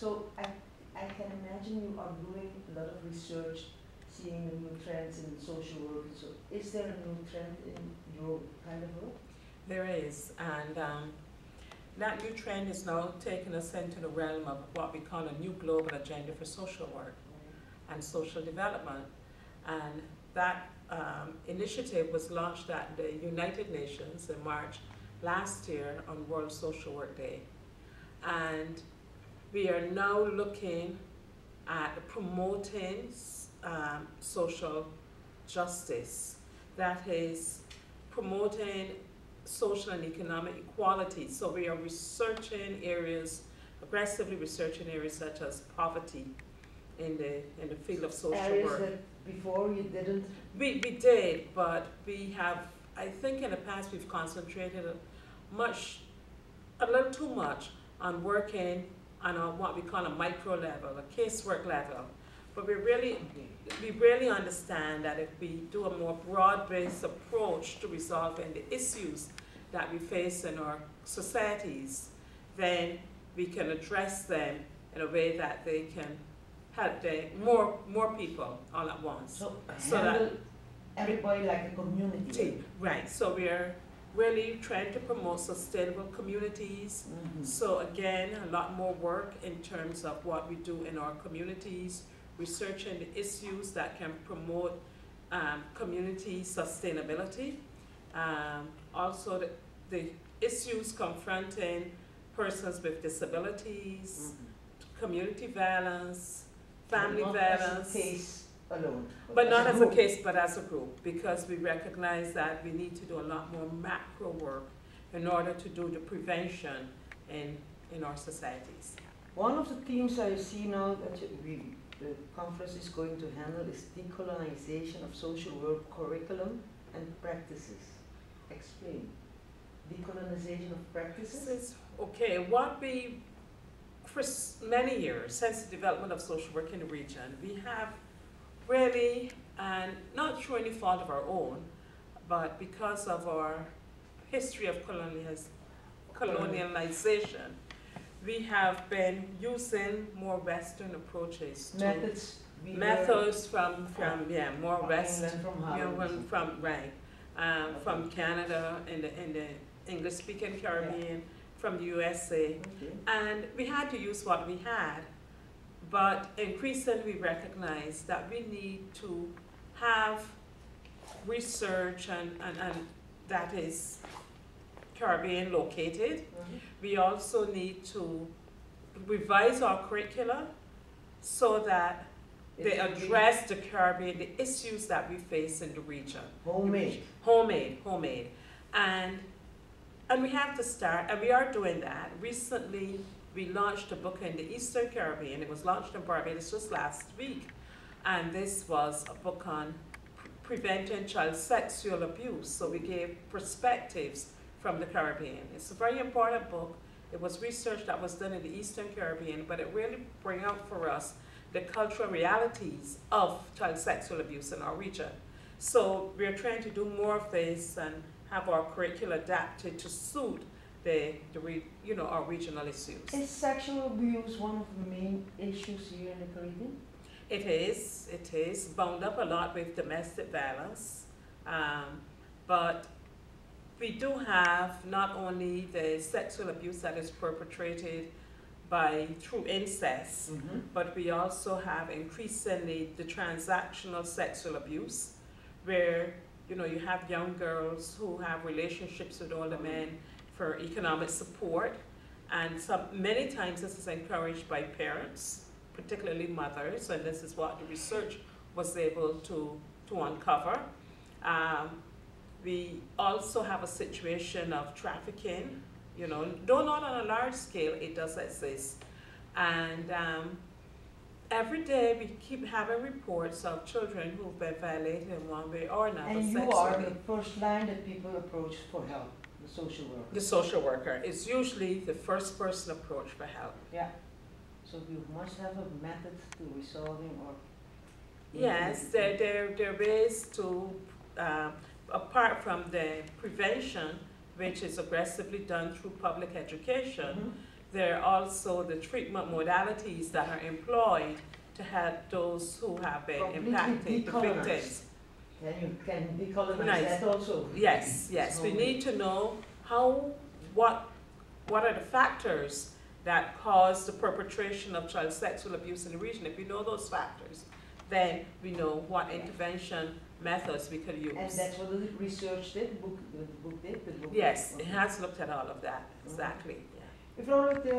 So I can imagine you are doing a lot of research, seeing the new trends in social work. So is there a new trend in your kind of work? There is, and that new trend is now taking us into the realm of what we call a new global agenda for social work and social development. And that initiative was launched at the United Nations in March last year on World Social Work Day. And we are now looking at promoting social justice, that is promoting social and economic equality. So we are researching areas, aggressively researching areas such as poverty in the field of social areas work. That before you didn't? We did, but we have, I think in the past we've concentrated a little too much on working on what we call a micro level, a casework level. But we really understand that if we do a more broad-based approach to resolving the issues that we face in our societies, then we can address them in a way that they can help more people all at once. So that everybody like a community. Right, so we're really trying to promote sustainable communities. Mm-hmm. So again, a lot more work in terms of what we do in our communities, researching the issues that can promote community sustainability. Also the issues confronting persons with disabilities, community violence, family violence. As a case alone. But not as a case, but as a group, because we recognize that we need to do a lot more macro work in order to do the prevention in our societies. One of the themes I see now that the conference is going to handle is decolonization of social work curriculum and practices. Explain. Decolonization of practices? Okay, what we, for many years, since the development of social work in the region, we have really, and not through any fault of our own, but because of our history of colonialization, we have been using more Western approaches to methods from more Western, from Canada in the English-speaking Caribbean, from the USA, and we had to use what we had. But increasingly we recognize that we need to have research and that is Caribbean located. We also need to revise our curricula so that they address the Caribbean, the issues that we face in the region. Homemade. And we have to start, and we are doing that. Recently, we launched a book in the Eastern Caribbean. It was launched in Barbados just last week. And this was a book on preventing child sexual abuse. So we gave perspectives from the Caribbean. It's a very important book. It was research that was done in the Eastern Caribbean, but it really brings out for us the cultural realities of child sexual abuse in our region. So we're trying to do more of this and have our curricula adapted to suit our regional issues. Is sexual abuse one of the main issues here in the Caribbean? It is bound up a lot with domestic violence, but we do have not only the sexual abuse that is perpetrated through incest, but we also have increasingly the transactional sexual abuse, where you have young girls who have relationships with older men for economic support, and many times this is encouraged by parents, particularly mothers, and this is what the research was able to uncover. We also have a situation of trafficking, though not on a large scale, it does exist. And every day we keep having reports of children who've been violated in one way or another. And you are the first line that people approach for help, the social worker. The social worker is usually the first person approached for help. Yeah. So you must have a method to resolving or... Yes, there are ways to, apart from the prevention, which is aggressively done through public education, there are also the treatment modalities that are employed to help those who have been impacted, the victims. Can decolonize Nice. that also? Yes, yes. We need to know what are the factors that cause the perpetration of child sexual abuse in the region. If we know those factors, then we know what intervention methods we could use. And that's what the research did, the book did? Yes, it has looked at all of that, exactly. Yeah. If